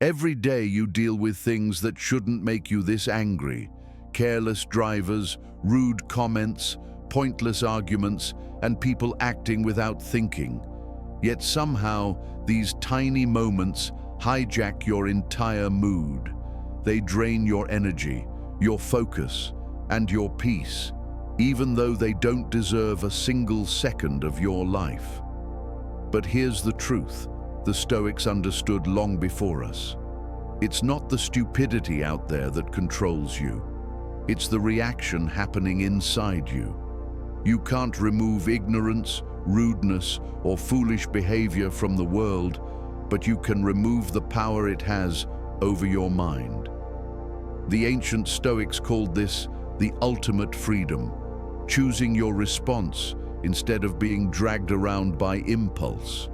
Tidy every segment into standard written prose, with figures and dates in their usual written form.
Every day you deal with things that shouldn't make you this angry. Careless drivers, rude comments, pointless arguments, and people acting without thinking. Yet somehow, these tiny moments hijack your entire mood. They drain your energy, your focus, and your peace, even though they don't deserve a single second of your life. But here's the truth the Stoics understood long before us. It's not the stupidity out there that controls you. It's the reaction happening inside you. You can't remove ignorance, rudeness, or foolish behavior from the world, but you can remove the power it has over your mind. The ancient Stoics called this the ultimate freedom, choosing your response instead of being dragged around by impulse.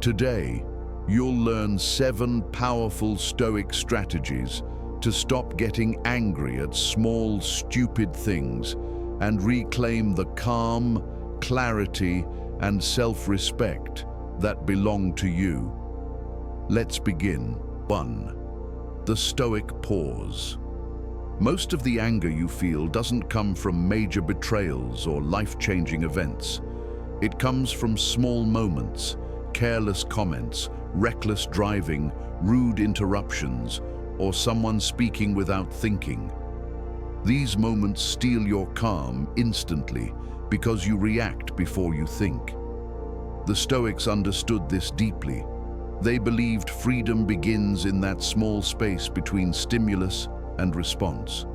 Today, you'll learn 7 powerful Stoic strategies to stop getting angry at small, stupid things and reclaim the calm, clarity, and self-respect that belong to you. Let's begin. 1. The Stoic Pause. Most of the anger you feel doesn't come from major betrayals or life-changing events. It comes from small moments, careless comments, reckless driving, rude interruptions, or someone speaking without thinking. These moments steal your calm instantly because you react before you think. The Stoics understood this deeply. They believed freedom begins in that small space between stimulus and response.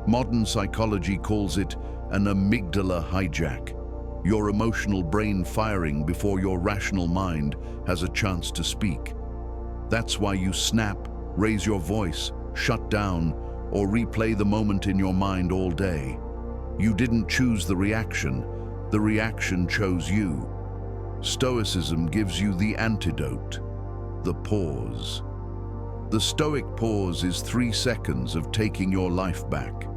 Modern psychology calls it an amygdala hijack, your emotional brain firing before your rational mind has a chance to speak. That's why you snap, raise your voice, shut down, or replay the moment in your mind all day. You didn't choose the reaction chose you. Stoicism gives you the antidote, the pause. The Stoic pause is 3 seconds of taking your life back,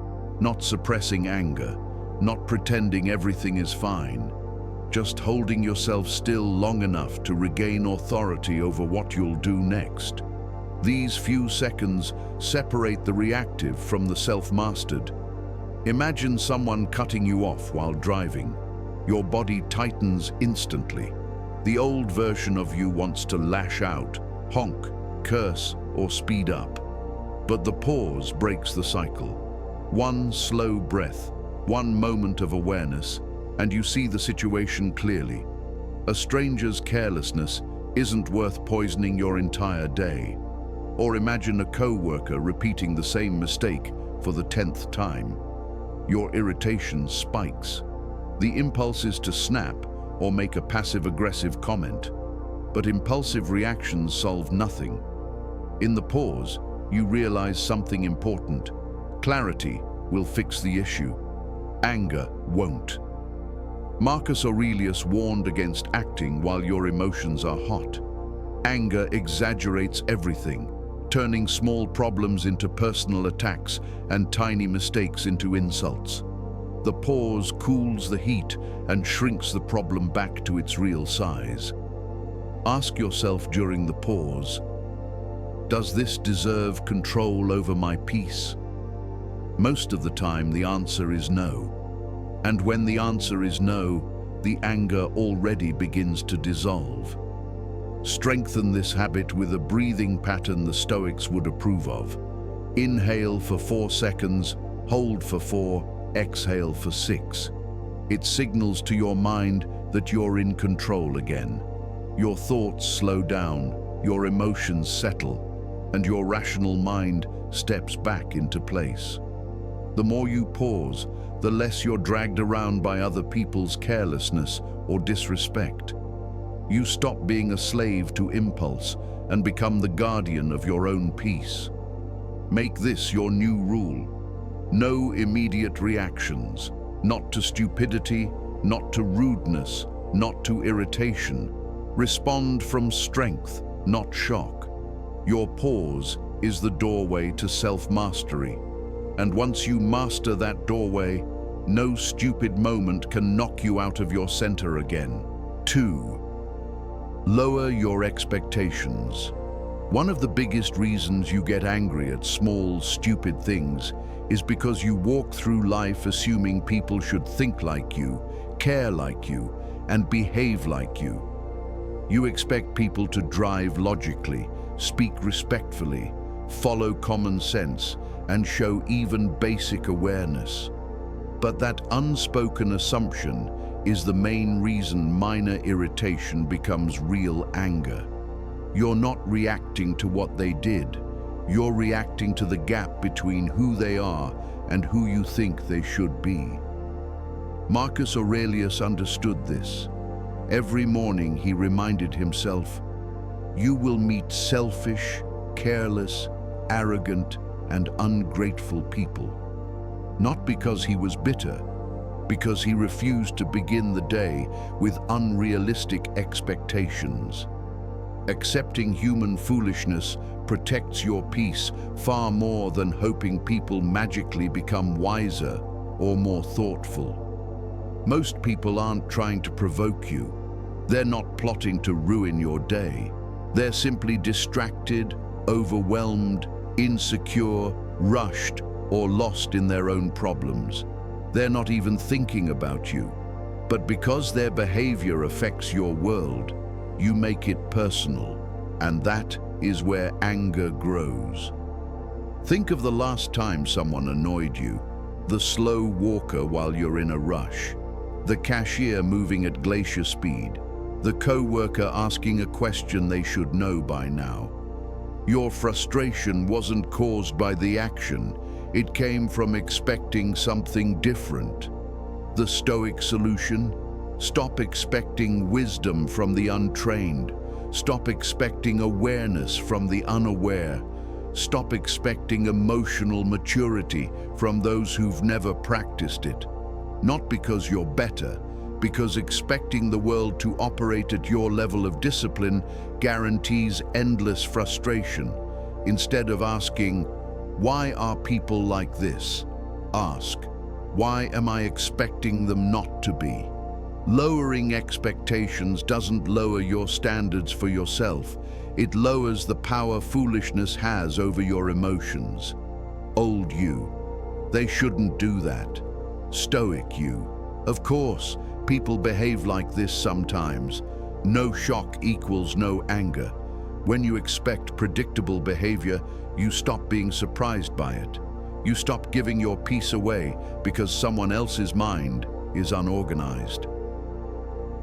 not suppressing anger, not pretending everything is fine, just holding yourself still long enough to regain authority over what you'll do next. These few seconds separate the reactive from the self-mastered. Imagine someone cutting you off while driving. Your body tightens instantly. The old version of you wants to lash out, honk, curse, or speed up. But the pause breaks the cycle. One slow breath, one moment of awareness, and you see the situation clearly. A stranger's carelessness isn't worth poisoning your entire day. Or imagine a co-worker repeating the same mistake for the 10th time. Your irritation spikes. The impulse is to snap or make a passive-aggressive comment. But impulsive reactions solve nothing. In the pause, you realize something important. Clarity will fix the issue. Anger won't. Marcus Aurelius warned against acting while your emotions are hot. Anger exaggerates everything, turning small problems into personal attacks and tiny mistakes into insults. The pause cools the heat and shrinks the problem back to its real size. Ask yourself during the pause, does this deserve control over my peace? Most of the time, the answer is no. And when the answer is no, the anger already begins to dissolve. Strengthen this habit with a breathing pattern the Stoics would approve of. Inhale for 4 seconds, hold for 4, exhale for 6. It signals to your mind that you're in control again. Your thoughts slow down, your emotions settle, and your rational mind steps back into place. The more you pause, the less you're dragged around by other people's carelessness or disrespect. You stop being a slave to impulse and become the guardian of your own peace. Make this your new rule. No immediate reactions, not to stupidity, not to rudeness, not to irritation. Respond from strength, not shock. Your pause is the doorway to self-mastery. And once you master that doorway, no stupid moment can knock you out of your center again. 2. Lower your expectations. One of the biggest reasons you get angry at small, stupid things is because you walk through life assuming people should think like you, care like you, and behave like you. You expect people to drive logically, speak respectfully, follow common sense, and show even basic awareness. But that unspoken assumption is the main reason minor irritation becomes real anger. You're not reacting to what they did. You're reacting to the gap between who they are and who you think they should be. Marcus Aurelius understood this. Every morning he reminded himself, "You will meet selfish, careless, arrogant, and ungrateful people." Not because he was bitter, because he refused to begin the day with unrealistic expectations. Accepting human foolishness protects your peace far more than hoping people magically become wiser or more thoughtful. Most people aren't trying to provoke you. They're not plotting to ruin your day. They're simply distracted, overwhelmed, insecure, rushed, or lost in their own problems. They're not even thinking about you. But because their behavior affects your world, you make it personal, and that is where anger grows. Think of the last time someone annoyed you, the slow walker while you're in a rush, the cashier moving at glacier speed, the co-worker asking a question they should know by now. Your frustration wasn't caused by the action, it came from expecting something different. The Stoic solution? Stop expecting wisdom from the untrained. Stop expecting awareness from the unaware. Stop expecting emotional maturity from those who've never practiced it. Not because you're better, because expecting the world to operate at your level of discipline guarantees endless frustration. Instead of asking, "Why are people like this?" ask, "Why am I expecting them not to be?" Lowering expectations doesn't lower your standards for yourself. It lowers the power foolishness has over your emotions. Old you. They shouldn't do that. Stoic you. Of course, people behave like this sometimes. No shock equals no anger. When you expect predictable behavior, you stop being surprised by it. You stop giving your peace away because someone else's mind is unorganized.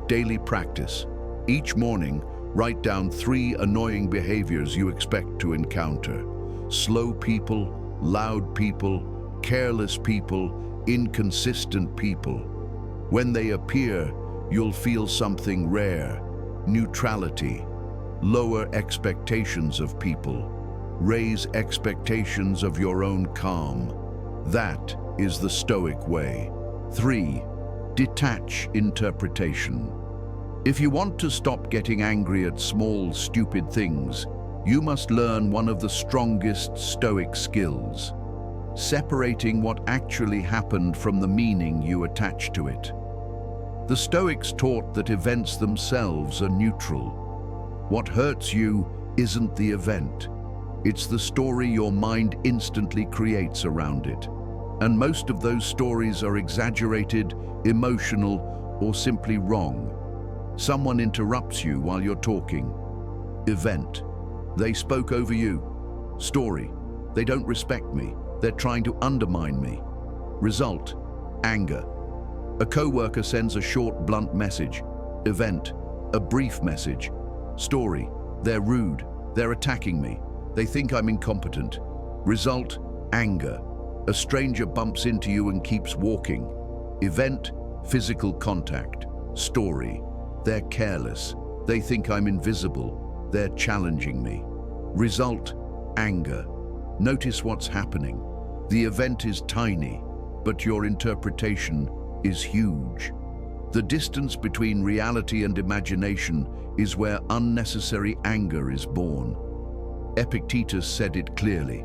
Daily practice. Each morning, write down 3 annoying behaviors you expect to encounter. Slow people, loud people, careless people, inconsistent people. When they appear, you'll feel something rare: neutrality. Lower expectations of people. Raise expectations of your own calm. That is the Stoic way. 3. Detach interpretation. If you want to stop getting angry at small, stupid things, you must learn one of the strongest Stoic skills: separating what actually happened from the meaning you attach to it. The Stoics taught that events themselves are neutral. What hurts you isn't the event. It's the story your mind instantly creates around it. And most of those stories are exaggerated, emotional, or simply wrong. Someone interrupts you while you're talking. Event. They spoke over you. Story. They don't respect me. They're trying to undermine me. Result. Anger. A co-worker sends a short, blunt message. Event. A brief message. Story. They're rude. They're attacking me. They think I'm incompetent. Result. Anger. A stranger bumps into you and keeps walking. Event. Physical contact. Story. They're careless. They think I'm invisible. They're challenging me. Result. Anger. Notice what's happening. The event is tiny, but your interpretation is huge. The distance between reality and imagination is where unnecessary anger is born. Epictetus said it clearly.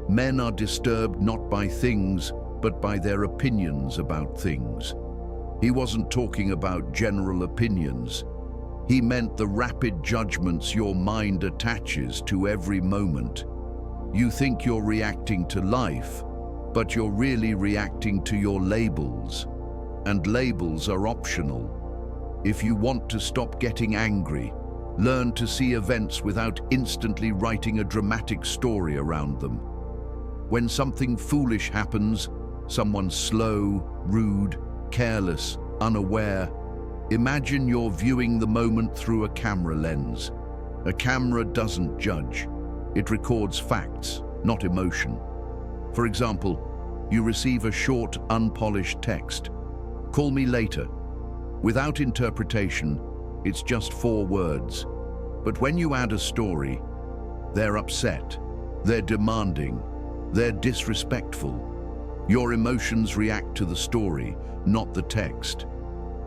Men are disturbed not by things, but by their opinions about things. He wasn't talking about general opinions. He meant the rapid judgments your mind attaches to every moment. You think you're reacting to life, but you're really reacting to your labels. And labels are optional. If you want to stop getting angry, learn to see events without instantly writing a dramatic story around them. When something foolish happens, someone slow, rude, careless, unaware, imagine you're viewing the moment through a camera lens. A camera doesn't judge. It records facts, not emotion. For example, you receive a short, unpolished text. "Call me later." Without interpretation, it's just 4 words. But when you add a story, they're upset, they're demanding, they're disrespectful. Your emotions react to the story, not the text.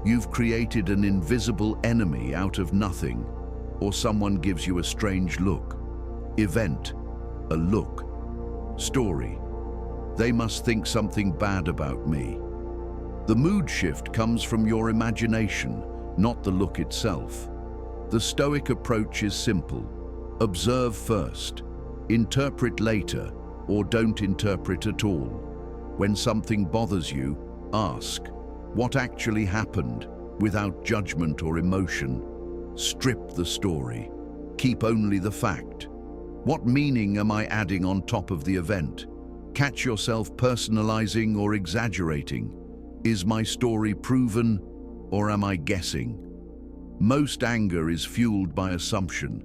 You've created an invisible enemy out of nothing, or someone gives you a strange look. Event, a look. Story, they must think something bad about me. The mood shift comes from your imagination, not the look itself. The Stoic approach is simple. Observe first, interpret later, or don't interpret at all. When something bothers you, ask, what actually happened, without judgment or emotion? Strip the story. Keep only the fact. What meaning am I adding on top of the event? Catch yourself personalizing or exaggerating. Is my story proven, or am I guessing? Most anger is fueled by assumption.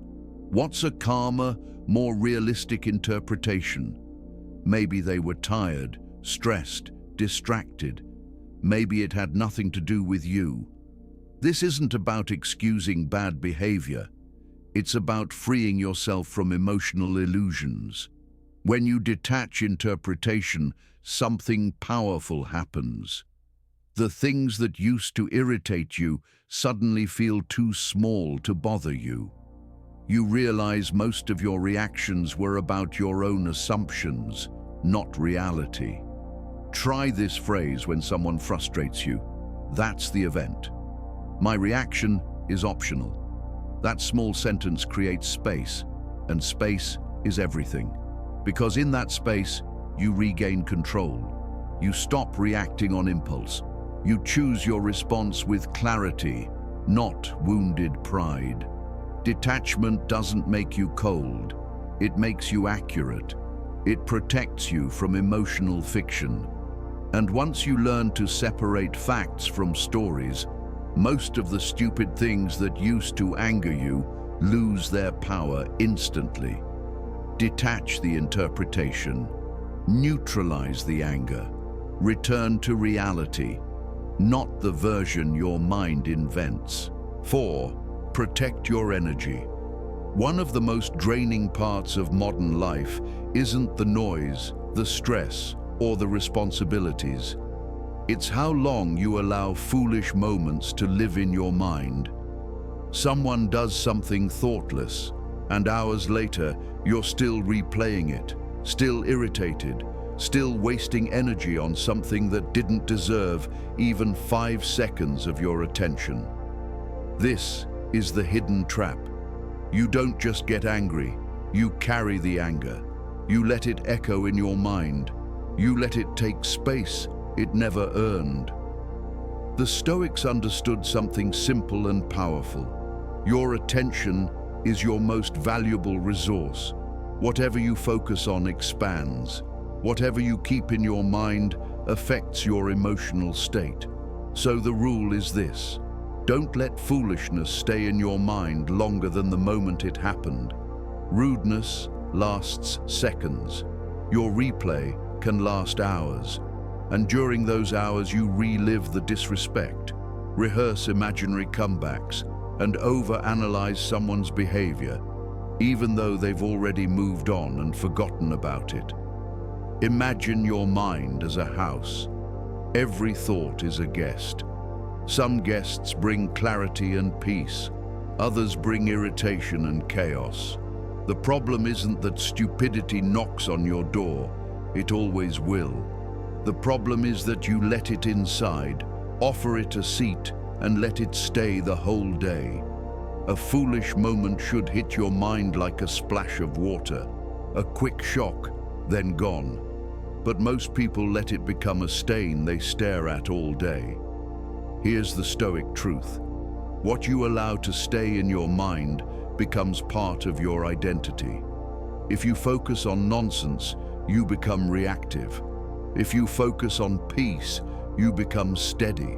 What's a calmer, more realistic interpretation? Maybe they were tired, stressed, distracted. Maybe it had nothing to do with you. This isn't about excusing bad behavior. It's about freeing yourself from emotional illusions. When you detach interpretation, something powerful happens. The things that used to irritate you suddenly feel too small to bother you. You realize most of your reactions were about your own assumptions, not reality. Try this phrase when someone frustrates you. That's the event. My reaction is optional. That small sentence creates space, and space is everything. Because in that space, you regain control. You stop reacting on impulse. You choose your response with clarity, not wounded pride. Detachment doesn't make you cold. It makes you accurate. It protects you from emotional fiction. And once you learn to separate facts from stories, most of the stupid things that used to anger you lose their power instantly. Detach the interpretation. Neutralize the anger. Return to reality, not the version your mind invents. 4. Protect your energy. One of the most draining parts of modern life isn't the noise, the stress, or the responsibilities. It's how long you allow foolish moments to live in your mind. Someone does something thoughtless, and hours later, you're still replaying it, still irritated, still wasting energy on something that didn't deserve even 5 seconds of your attention. This is the hidden trap. You don't just get angry, you carry the anger. You let it echo in your mind. You let it take space it never earned. The Stoics understood something simple and powerful. Your attention is your most valuable resource. Whatever you focus on expands. Whatever you keep in your mind affects your emotional state. So the rule is this: don't let foolishness stay in your mind longer than the moment it happened. Rudeness lasts seconds. Your replay can last hours. And during those hours you relive the disrespect, rehearse imaginary comebacks, and overanalyze someone's behavior, even though they've already moved on and forgotten about it. Imagine your mind as a house. Every thought is a guest. Some guests bring clarity and peace. Others bring irritation and chaos. The problem isn't that stupidity knocks on your door. It always will. The problem is that you let it inside, offer it a seat, and let it stay the whole day. A foolish moment should hit your mind like a splash of water. A quick shock, then gone. But most people let it become a stain they stare at all day. Here's the Stoic truth. What you allow to stay in your mind becomes part of your identity. If you focus on nonsense, you become reactive. If you focus on peace, you become steady.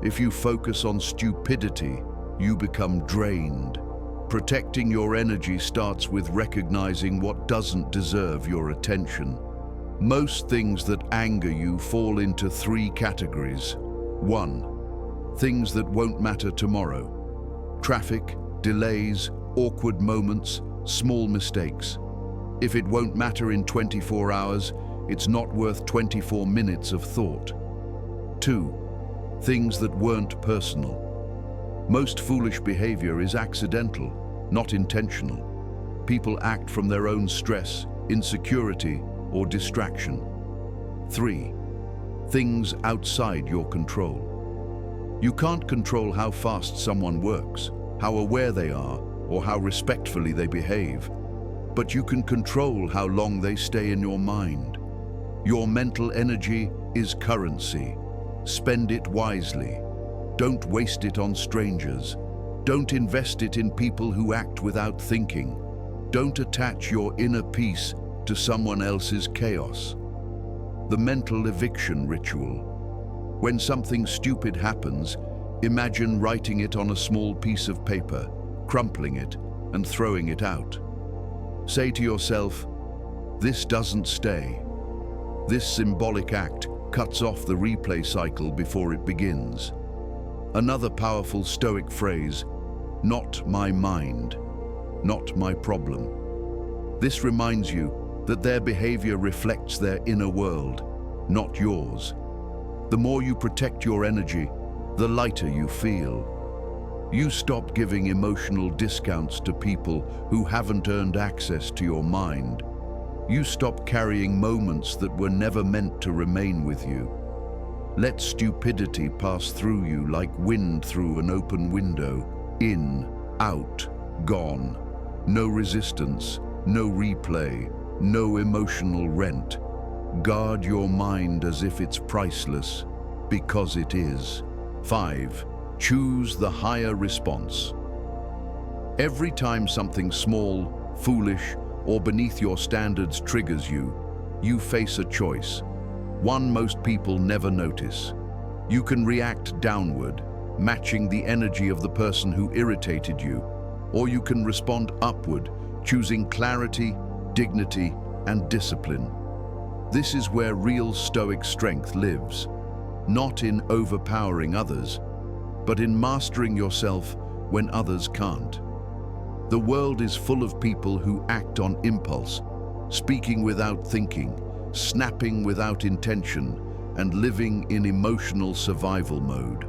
If you focus on stupidity, you become drained. Protecting your energy starts with recognizing what doesn't deserve your attention. Most things that anger you fall into 3 categories. 1. Things that won't matter tomorrow. Traffic, delays, awkward moments, small mistakes. If it won't matter in 24 hours, it's not worth 24 minutes of thought. 2. Things that weren't personal. Most foolish behavior is accidental, not intentional. People act from their own stress, insecurity, or distraction. 3. Things outside your control. You can't control how fast someone works, how aware they are, or how respectfully they behave. But you can control how long they stay in your mind. Your mental energy is currency. Spend it wisely. Don't waste it on strangers. Don't invest it in people who act without thinking. Don't attach your inner peace to someone else's chaos. The mental eviction ritual. When something stupid happens, imagine writing it on a small piece of paper, crumpling it, and throwing it out. Say to yourself, "This doesn't stay." This symbolic act cuts off the replay cycle before it begins. Another powerful Stoic phrase, "Not my mind, not my problem." This reminds you that their behavior reflects their inner world, not yours. The more you protect your energy, the lighter you feel. You stop giving emotional discounts to people who haven't earned access to your mind. You stop carrying moments that were never meant to remain with you. Let stupidity pass through you like wind through an open window. In, out, gone. No resistance, no replay, no emotional rent. Guard your mind as if it's priceless, because it is. 5. Choose the higher response. Every time something small, foolish, or beneath your standards triggers you, you face a choice. One most people never notice. You can react downward, matching the energy of the person who irritated you, or you can respond upward, choosing clarity, dignity, and discipline. This is where real Stoic strength lives, not in overpowering others, but in mastering yourself when others can't. The world is full of people who act on impulse, speaking without thinking, snapping without intention, and living in emotional survival mode.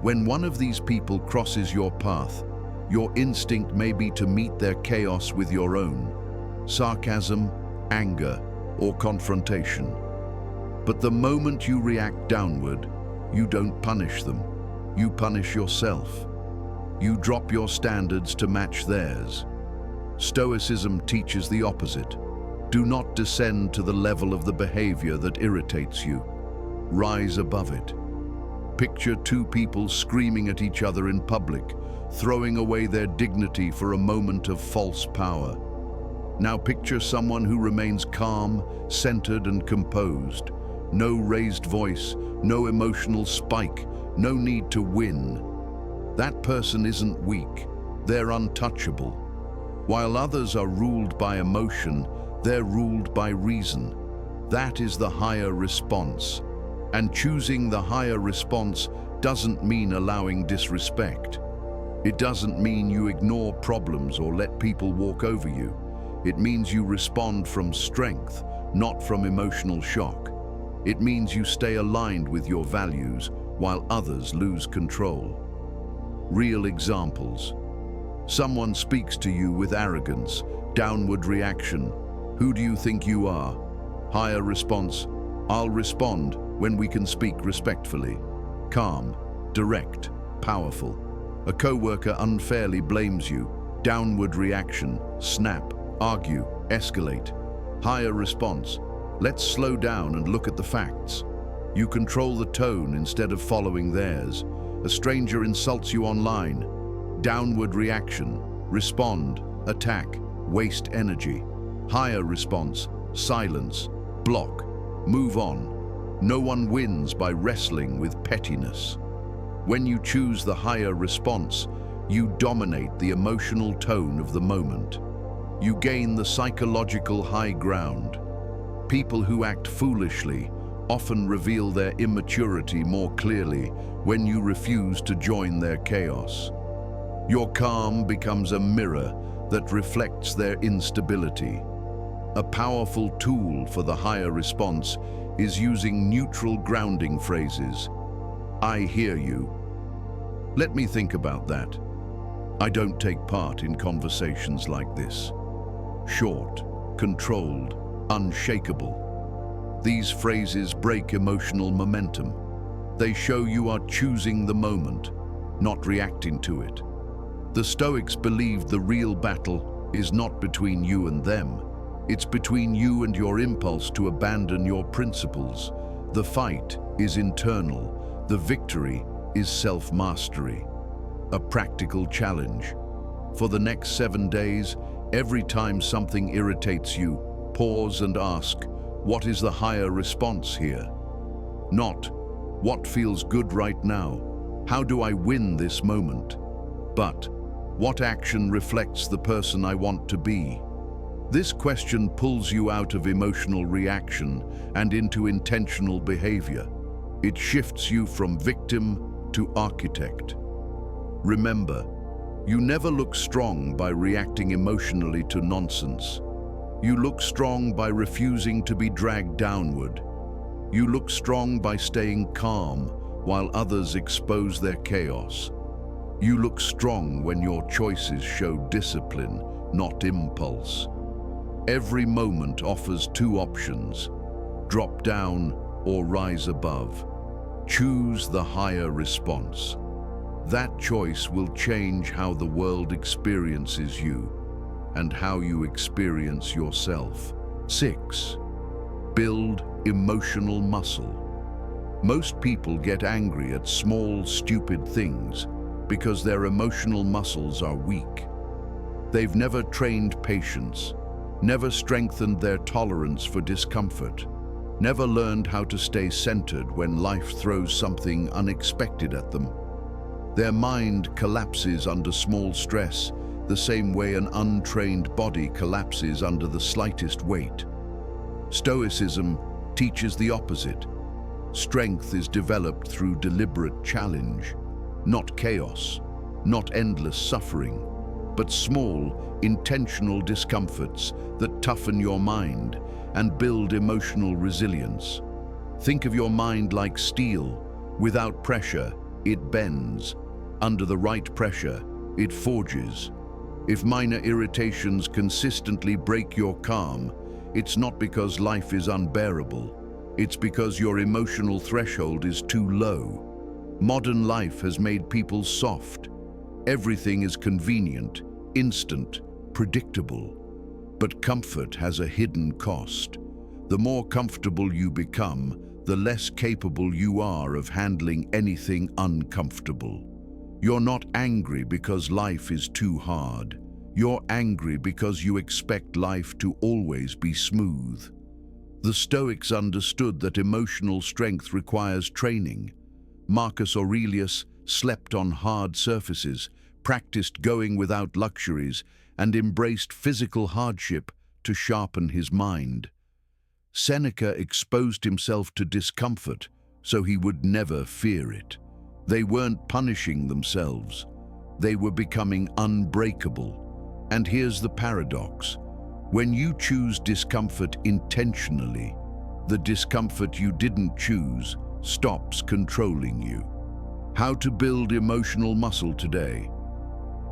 When one of these people crosses your path, your instinct may be to meet their chaos with your own, sarcasm, anger, or confrontation. But the moment you react downward, you don't punish them, you punish yourself. You drop your standards to match theirs. Stoicism teaches the opposite. Do not descend to the level of the behavior that irritates you. Rise above it. Picture 2 people screaming at each other in public, throwing away their dignity for a moment of false power. Now picture someone who remains calm, centered, and composed. No raised voice, no emotional spike, no need to win. That person isn't weak, they're untouchable. While others are ruled by emotion, they're ruled by reason. That is the higher response. And choosing the higher response doesn't mean allowing disrespect. It doesn't mean you ignore problems or let people walk over you. It means you respond from strength, not from emotional shock. It means you stay aligned with your values while others lose control. Real examples. Someone speaks to you with arrogance, downward reaction. Who do you think you are? Higher response. I'll respond when we can speak respectfully. Calm, direct, powerful. A coworker unfairly blames you. Downward reaction, snap, argue, escalate. Higher response, let's slow down and look at the facts. You control the tone instead of following theirs. A stranger insults you online. Downward reaction, respond, attack, waste energy. Higher response, silence, block, move on. No one wins by wrestling with pettiness. When you choose the higher response, you dominate the emotional tone of the moment. You gain the psychological high ground. People who act foolishly often reveal their immaturity more clearly when you refuse to join their chaos. Your calm becomes a mirror that reflects their instability. A powerful tool for the higher response is using neutral grounding phrases. I hear you. Let me think about that. I don't take part in conversations like this. Short, controlled, unshakable. These phrases break emotional momentum. They show you are choosing the moment, not reacting to it. The Stoics believed the real battle is not between you and them. It's between you and your impulse to abandon your principles. The fight is internal. The victory is self-mastery. A practical challenge. For the next 7 days, every time something irritates you, pause and ask, what is the higher response here? Not, what feels good right now? How do I win this moment? But, what action reflects the person I want to be? This question pulls you out of emotional reaction and into intentional behavior. It shifts you from victim to architect. Remember, you never look strong by reacting emotionally to nonsense. You look strong by refusing to be dragged downward. You look strong by staying calm while others expose their chaos. You look strong when your choices show discipline, not impulse. Every moment offers two options: drop down or rise above. Choose the higher response. That choice will change how the world experiences you and how you experience yourself. 6. Build emotional muscle. Most people get angry at small, stupid things because their emotional muscles are weak. They've never trained patience, never strengthened their tolerance for discomfort, never learned how to stay centered when life throws something unexpected at them. Their mind collapses under small stress, the same way an untrained body collapses under the slightest weight. Stoicism teaches the opposite. Strength is developed through deliberate challenge, not chaos, not endless suffering, but small, intentional discomforts that toughen your mind and build emotional resilience. Think of your mind like steel. Without pressure, it bends. Under the right pressure, it forges. If minor irritations consistently break your calm, it's not because life is unbearable. It's because your emotional threshold is too low. Modern life has made people soft. Everything is convenient, instant, predictable. But comfort has a hidden cost. The more comfortable you become, the less capable you are of handling anything uncomfortable. You're not angry because life is too hard. You're angry because you expect life to always be smooth. The Stoics understood that emotional strength requires training. Marcus Aurelius slept on hard surfaces, practiced going without luxuries, and embraced physical hardship to sharpen his mind. Seneca exposed himself to discomfort so he would never fear it. They weren't punishing themselves. They were becoming unbreakable. And here's the paradox. When you choose discomfort intentionally, the discomfort you didn't choose stops controlling you. How to build emotional muscle today.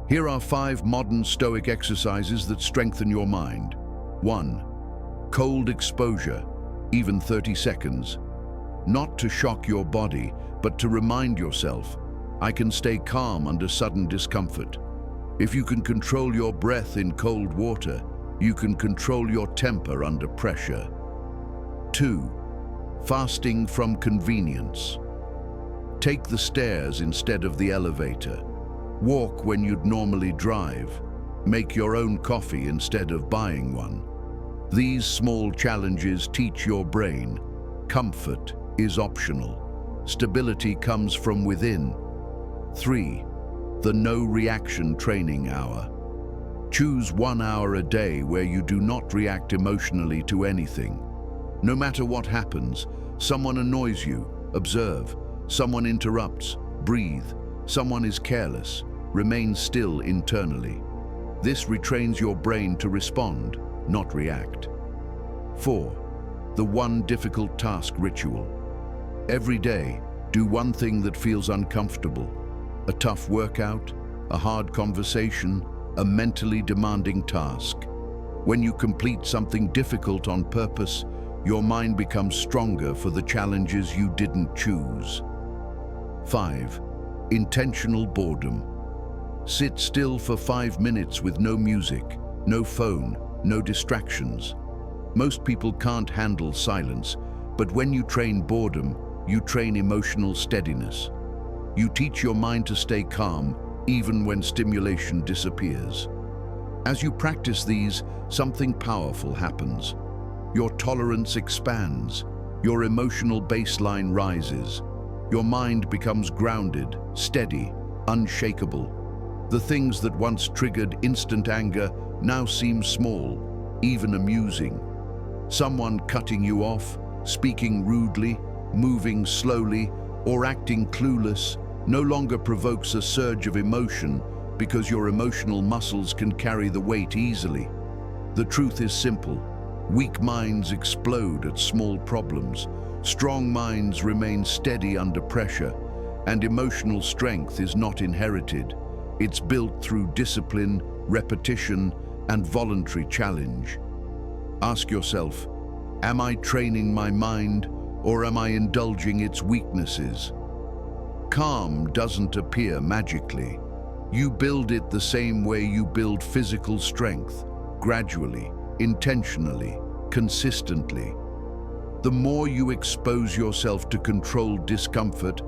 Here are 5 modern Stoic exercises that strengthen your mind. 1. Cold exposure, even 30 seconds. Not to shock your body, but to remind yourself, I can stay calm under sudden discomfort. If you can control your breath in cold water, you can control your temper under pressure. 2. Fasting from convenience. Take the stairs instead of the elevator. Walk when you'd normally drive. Make your own coffee instead of buying one. These small challenges teach your brain comfort is optional. Stability comes from within. 3. The no reaction training hour. Choose 1 hour a day where you do not react emotionally to anything. No matter what happens, someone annoys you, observe. Someone interrupts, breathe. Someone is careless, remain still internally. This retrains your brain to respond, not react. 4. The one difficult task ritual. Every day, do one thing that feels uncomfortable. A tough workout, a hard conversation, a mentally demanding task. When you complete something difficult on purpose, your mind becomes stronger for the challenges you didn't choose. 5. Intentional boredom. Sit still for 5 minutes with no music, no phone, no distractions. Most people can't handle silence, but when you train boredom, you train emotional steadiness. You teach your mind to stay calm even when stimulation disappears. As you practice these, something powerful happens. Your tolerance expands, your emotional baseline rises. Your mind becomes grounded, steady, unshakable. The things that once triggered instant anger now seem small, even amusing. Someone cutting you off, speaking rudely, moving slowly, or acting clueless no longer provokes a surge of emotion because your emotional muscles can carry the weight easily. The truth is simple. Weak minds explode at small problems. Strong minds remain steady under pressure, and emotional strength is not inherited. It's built through discipline, repetition, and voluntary challenge. Ask yourself, am I training my mind or am I indulging its weaknesses? Calm doesn't appear magically. You build it the same way you build physical strength, gradually, intentionally, consistently. The more you expose yourself to controlled discomfort,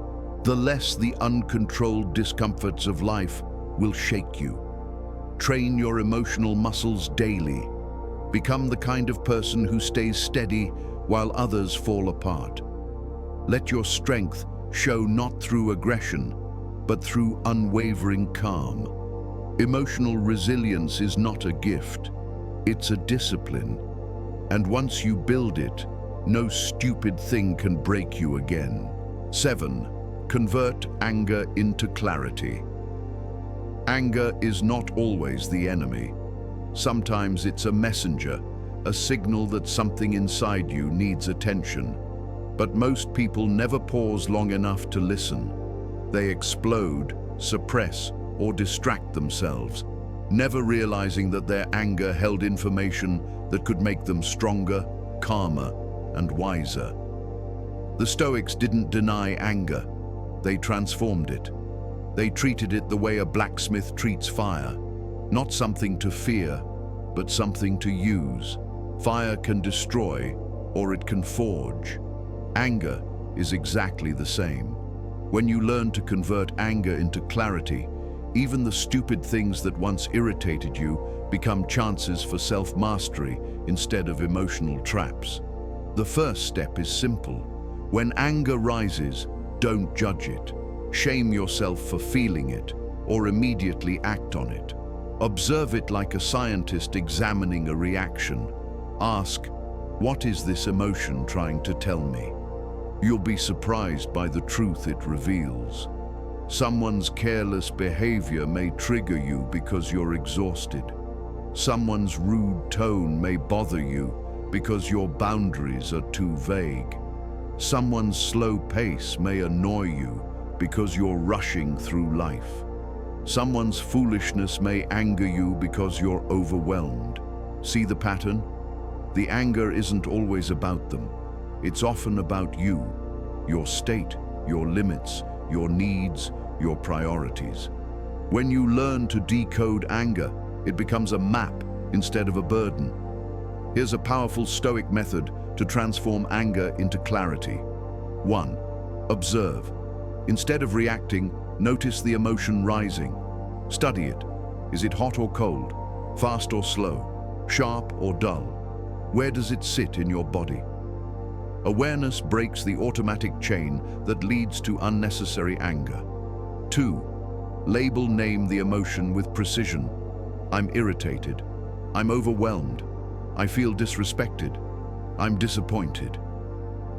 the less the uncontrolled discomforts of life will shake you. Train your emotional muscles daily. Become the kind of person who stays steady while others fall apart. Let your strength show not through aggression, but through unwavering calm. Emotional resilience is not a gift, it's a discipline. And once you build it, no stupid thing can break you again. 7. Convert anger into clarity. Anger is not always the enemy. Sometimes it's a messenger, a signal that something inside you needs attention. But most people never pause long enough to listen. They explode, suppress, or distract themselves, never realizing that their anger held information that could make them stronger, calmer, and wiser. The Stoics didn't deny anger. They transformed it. They treated it the way a blacksmith treats fire, not something to fear, but something to use. Fire can destroy, or it can forge. Anger is exactly the same. When you learn to convert anger into clarity, even the stupid things that once irritated you become chances for self-mastery instead of emotional traps. The first step is simple. When anger rises, don't judge it. Shame yourself for feeling it, or immediately act on it. Observe it like a scientist examining a reaction. Ask, what is this emotion trying to tell me? You'll be surprised by the truth it reveals. Someone's careless behavior may trigger you because you're exhausted. Someone's rude tone may bother you because your boundaries are too vague. Someone's slow pace may annoy you because you're rushing through life. Someone's foolishness may anger you because you're overwhelmed. See the pattern? The anger isn't always about them. It's often about you, your state, your limits, your needs, your priorities. When you learn to decode anger, it becomes a map instead of a burden. Here's a powerful Stoic method to transform anger into clarity. 1. Observe. Instead of reacting, notice the emotion rising. Study it. Is it hot or cold? Fast or slow? Sharp or dull? Where does it sit in your body? Awareness breaks the automatic chain that leads to unnecessary anger. 2. Name the emotion with precision. I'm irritated. I'm overwhelmed. I feel disrespected. I'm disappointed.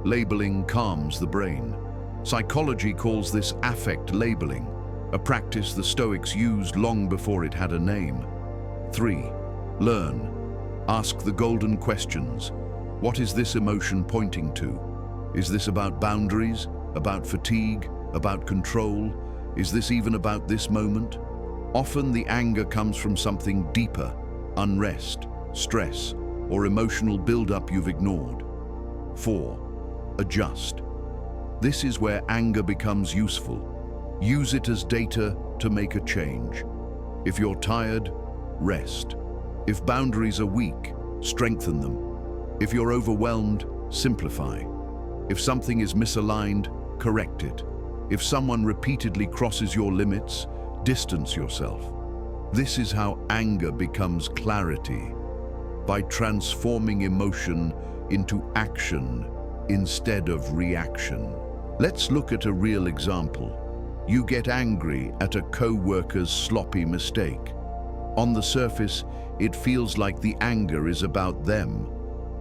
Labeling calms the brain. Psychology calls this affect labeling, a practice the Stoics used long before it had a name. 3. Learn. Ask the golden questions. What is this emotion pointing to? Is this about boundaries? About fatigue? About control? Is this even about this moment? Often the anger comes from something deeper: unrest, stress, or emotional buildup you've ignored. 4. Adjust. This is where anger becomes useful. Use it as data to make a change. If you're tired, rest. If boundaries are weak, strengthen them. If you're overwhelmed, simplify. If something is misaligned, correct it. If someone repeatedly crosses your limits, distance yourself. This is how anger becomes clarity, by transforming emotion into action instead of reaction. Let's look at a real example. You get angry at a co-worker's sloppy mistake. On the surface, it feels like the anger is about them.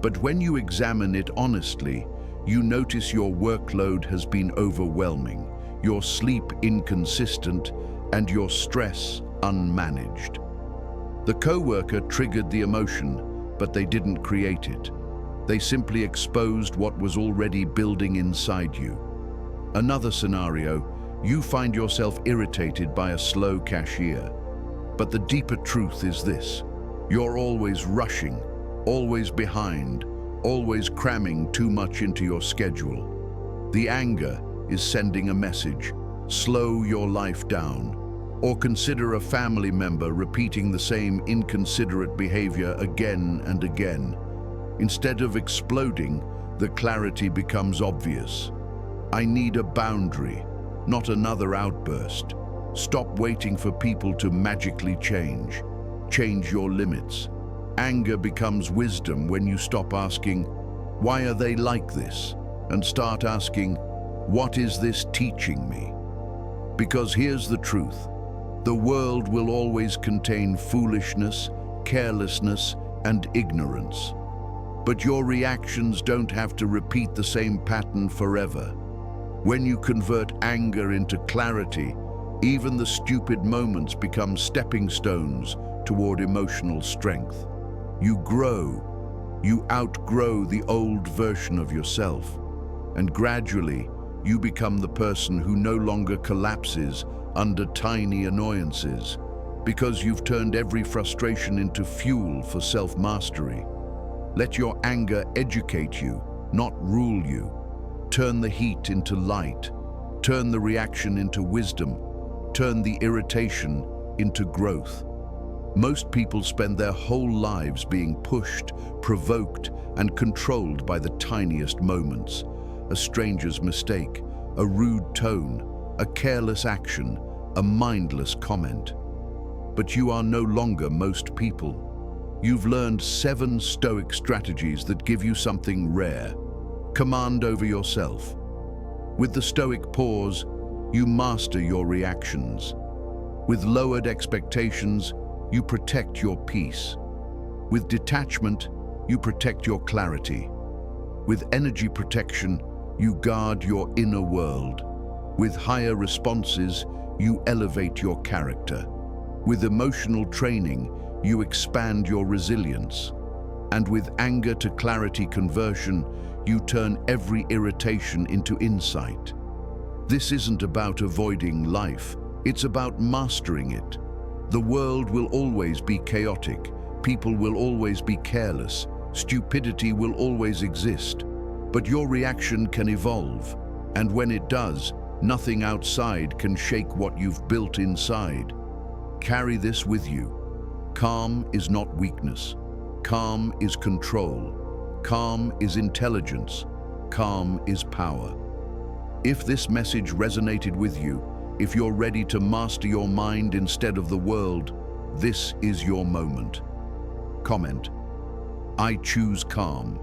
But when you examine it honestly, you notice your workload has been overwhelming, your sleep inconsistent, and your stress unmanaged. The co-worker triggered the emotion, but they didn't create it. They simply exposed what was already building inside you. Another scenario, you find yourself irritated by a slow cashier. But the deeper truth is this: you're always rushing, always behind, always cramming too much into your schedule. The anger is sending a message: slow your life down. Or consider a family member repeating the same inconsiderate behavior again and again. Instead of exploding, the clarity becomes obvious. I need a boundary, not another outburst. Stop waiting for people to magically change. Change your limits. Anger becomes wisdom when you stop asking, "Why are they like this?" and start asking, "What is this teaching me?" Because here's the truth: the world will always contain foolishness, carelessness, and ignorance. But your reactions don't have to repeat the same pattern forever. When you convert anger into clarity, even the stupid moments become stepping stones toward emotional strength. You grow. You outgrow the old version of yourself. And gradually, you become the person who no longer collapses under tiny annoyances, because you've turned every frustration into fuel for self-mastery. Let your anger educate you, not rule you. Turn the heat into light. Turn the reaction into wisdom. Turn the irritation into growth. Most people spend their whole lives being pushed, provoked, and controlled by the tiniest moments. A stranger's mistake, a rude tone, a careless action, a mindless comment. But you are no longer most people. You've learned 7 Stoic strategies that give you something rare: command over yourself. With the Stoic Pause, you master your reactions. With lowered expectations, you protect your peace. With detachment, you protect your clarity. With energy protection, you guard your inner world. With higher responses, you elevate your character. With emotional training, you expand your resilience. And with anger to clarity conversion, you turn every irritation into insight. This isn't about avoiding life, it's about mastering it. The world will always be chaotic, people will always be careless, stupidity will always exist. But your reaction can evolve, and when it does, Nothing outside can shake what you've built inside. Carry this with you. Calm is not weakness. Calm is control. Calm is intelligence. Calm is power. If this message resonated with you, if you're ready to master your mind instead of the world, this is your moment. Comment: I choose calm.